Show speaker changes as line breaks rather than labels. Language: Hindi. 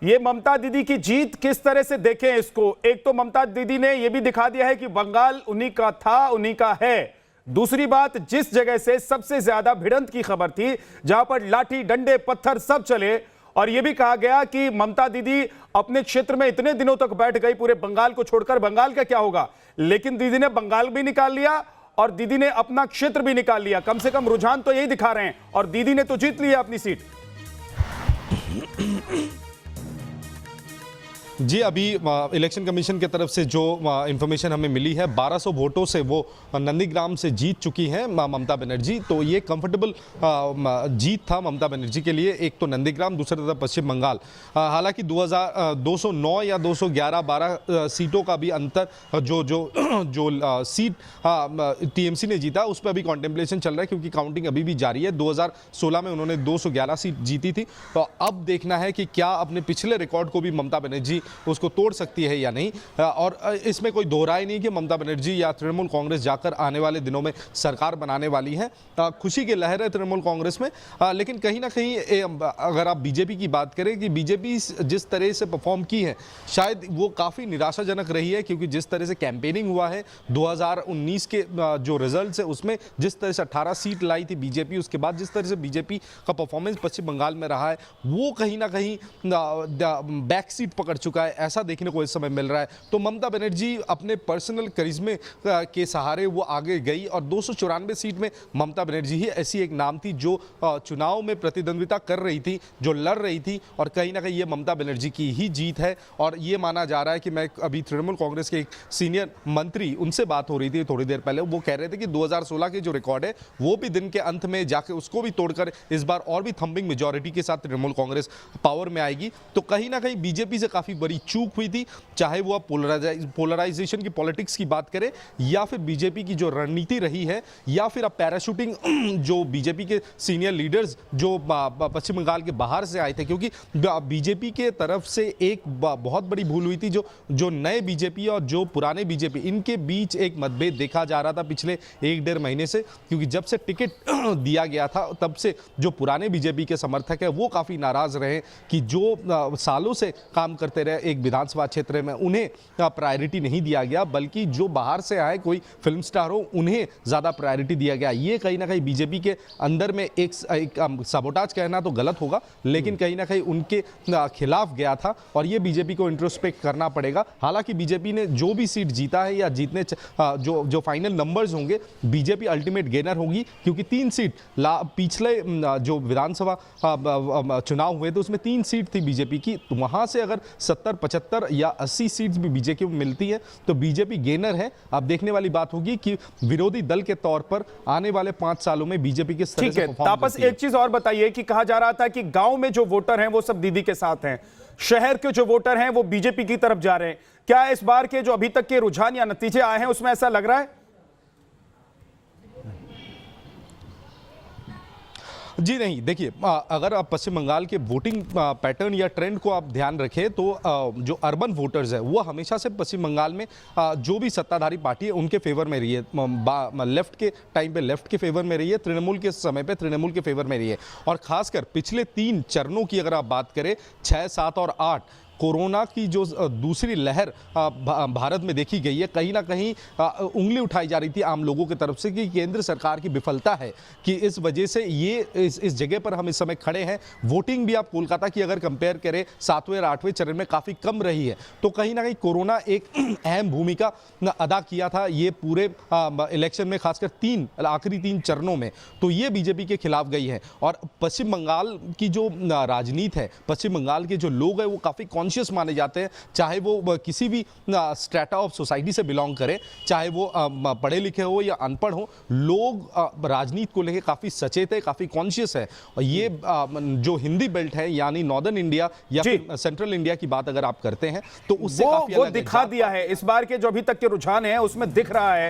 ये ममता दीदी की जीत किस तरह से देखें इसको? एक तो ममता दीदी ने यह भी दिखा दिया है कि बंगाल उन्हीं का था, उन्हीं का है। दूसरी बात, जिस जगह से सबसे ज्यादा भिड़ंत की खबर थी, जहां पर लाठी डंडे पत्थर सब चले, और यह भी कहा गया कि ममता दीदी अपने क्षेत्र में इतने दिनों तक बैठ गई, पूरे बंगाल को छोड़कर बंगाल का क्या होगा। लेकिन दीदी ने बंगाल भी निकाल लिया और दीदी ने अपना क्षेत्र भी निकाल लिया। कम से कम रुझान तो यही दिखा रहे हैं, और दीदी ने तो जीत लिया अपनी सीट।
जी, अभी इलेक्शन कमीशन की तरफ से जो इंफॉर्मेशन हमें मिली है, 1200 वोटों से वो नंदीग्राम से जीत चुकी हैं ममता बनर्जी। तो ये कंफर्टेबल जीत था ममता बनर्जी के लिए। एक तो नंदीग्राम, दूसरी तरफ पश्चिम बंगाल। हालांकि 209 या 211-12 सीटों का भी अंतर जो सीट टीएमसी ने जीता, उस पर अभी कॉन्टेम्पलेशन चल रहा है, क्योंकि काउंटिंग अभी भी जारी है। 2016 में उन्होंने 211 सीट जीती थी। तो अब देखना है कि क्या अपने पिछले रिकॉर्ड को भी ममता बनर्जी उसको तोड़ सकती है या नहीं। और इसमें कोई दो राय नहीं कि ममता बनर्जी या तृणमूल कांग्रेस जाकर आने वाले दिनों में सरकार बनाने वाली है। खुशी की लहर है तृणमूल कांग्रेस में। लेकिन कहीं ना कहीं अगर आप बीजेपी की बात करें कि बीजेपी जिस तरह से परफॉर्म की है, शायद वो काफ़ी निराशाजनक रही है, क्योंकि जिस तरह से कैंपेनिंग हुआ है 2019 के जो रिजल्ट है उसमें जिस तरह से 18 सीट लाई थी बीजेपी, उसके बाद जिस तरह से बीजेपी का परफॉर्मेंस पश्चिम बंगाल में रहा है, वो कहीं ना कहीं बैक सीट पकड़ चुका है, ऐसा देखने को इस समय मिल रहा है। तो ममता बनर्जी अपने पर्सनल करिश्मे के सहारे वो आगे गई, और 294 सीट में ममता बनर्जी ही ऐसी एक नाम थी जो चुनाव में प्रतिद्वंदिता कर रही थी, जो लड़ रही थी, और कहीं ना कहीं ये ममता बनर्जी की ही जीत है। और ये माना जा रहा है कि मैं अभी तृणमूल कांग्रेस के एक सीनियर मंत्री, उनसे बात हो रही थी थोड़ी देर पहले, वो कह रहे थे कि 2016 के जो रिकॉर्ड है वो भी दिन के अंत में जाके उसको भी तोड़कर इस बार और भी थंबिंग मेजॉरिटी के साथ तृणमूल कांग्रेस पावर में आएगी। तो कहीं ना कहीं बीजेपी से काफी बड़ी चूक हुई थी, चाहे वो आप पोलराइजेशन की पॉलिटिक्स की बात करें, या फिर बीजेपी की जो रणनीति रही है, या फिर आप पैराशूटिंग जो बीजेपी के सीनियर लीडर्स जो पश्चिम बंगाल के बाहर से आए थे, क्योंकि बीजेपी के तरफ से एक बहुत बड़ी भूल हुई थी। जो नए बीजेपी और जो पुराने बीजेपी, इनके बीच एक मतभेद देखा जा रहा था पिछले 1-1.5 महीने से, क्योंकि जब से टिकट दिया गया था तब से जो पुराने बीजेपी के समर्थक है वो काफी नाराज रहे कि जो सालों से काम करते रहे एक विधानसभा क्षेत्र में, उन्हें प्रायोरिटी नहीं दिया गया, बल्कि जो बाहर से आए कोई फिल्म स्टार हो उन्हें ज्यादा प्रायोरिटी दिया गया। ये कहीं ना कहीं बीजेपी के अंदर में एक सबोटाज कहना तो गलत होगा, लेकिन कहीं ना कहीं उनके खिलाफ गया था, और ये बीजेपी को इंट्रोस्पेक्ट करना पड़ेगा। हालांकि बीजेपी ने जो भी सीट जीता है या जीतने जो फाइनल नंबर्स होंगे, बीजेपी अल्टीमेट गेनर होगी, क्योंकि 3 सीट पिछले जो विधानसभा चुनाव हुए थे उसमें 3 सीट थी बीजेपी की। तो वहां से अगर 70, 75 या 80 सीट्स भी बीजेपी को मिलती है तो बीजेपी गेनर है। अब देखने वाली बात होगी कि विरोधी दल के तौर पर आने वाले 5 सालों में बीजेपी किस तरह से परफॉर्म
तापस, एक चीज और बताइए कि कहा जा रहा था कि गांव में जो वोटर हैं वो सब दीदी के साथ हैं, शहर के जो वोटर हैं वो बीजेपी की तरफ जा रहे हैं। क्या इस बार के जो अभी तक के रुझान या नतीजे आए हैं उसमें ऐसा लग रहा है?
जी नहीं, देखिए, अगर आप पश्चिम बंगाल के वोटिंग पैटर्न या ट्रेंड को आप ध्यान रखें तो जो अर्बन वोटर्स है वो हमेशा से पश्चिम बंगाल में जो भी सत्ताधारी पार्टी है उनके फेवर में रही है। लेफ्ट के टाइम पे लेफ्ट के फेवर में रही है, तृणमूल के समय पे तृणमूल के फेवर में रही है। और खासकर पिछले 3 चरणों की अगर आप बात करें, 6, 7 और 8, कोरोना की जो दूसरी लहर भारत में देखी गई है, कहीं ना कहीं उंगली उठाई जा रही थी आम लोगों की तरफ से कि केंद्र सरकार की विफलता है, कि इस वजह से ये इस जगह पर हम इस समय खड़े हैं। वोटिंग भी आप कोलकाता की अगर कंपेयर करें 7वें और 8वें चरण में काफ़ी कम रही है। तो कहीं ना कहीं कोरोना एक अहम भूमिका अदा किया था ये पूरे इलेक्शन में, खासकर आखिरी 3 चरणों में। तो ये बीजेपी के खिलाफ गई है। और पश्चिम बंगाल की जो राजनीति है, पश्चिम बंगाल के जो लोग हैं वो काफ़ी कॉन्शियस माने जाते हैं, चाहे वो किसी भी स्ट्रेटा ऑफ सोसाइटी से बिलोंग करें, चाहे वो पढ़े लिखे हो या अनपढ़ हो, लोग राजनीति को लेकर काफी सचेत है, काफी कॉन्शियस है। और ये जो हिंदी बेल्ट है यानी नॉर्दर्न इंडिया या फिर सेंट्रल इंडिया की बात अगर आप करते हैं तो उससे काफी
वो दिखा दिया है। इस बार के जो अभी तक के रुझान है उसमें दिख रहा है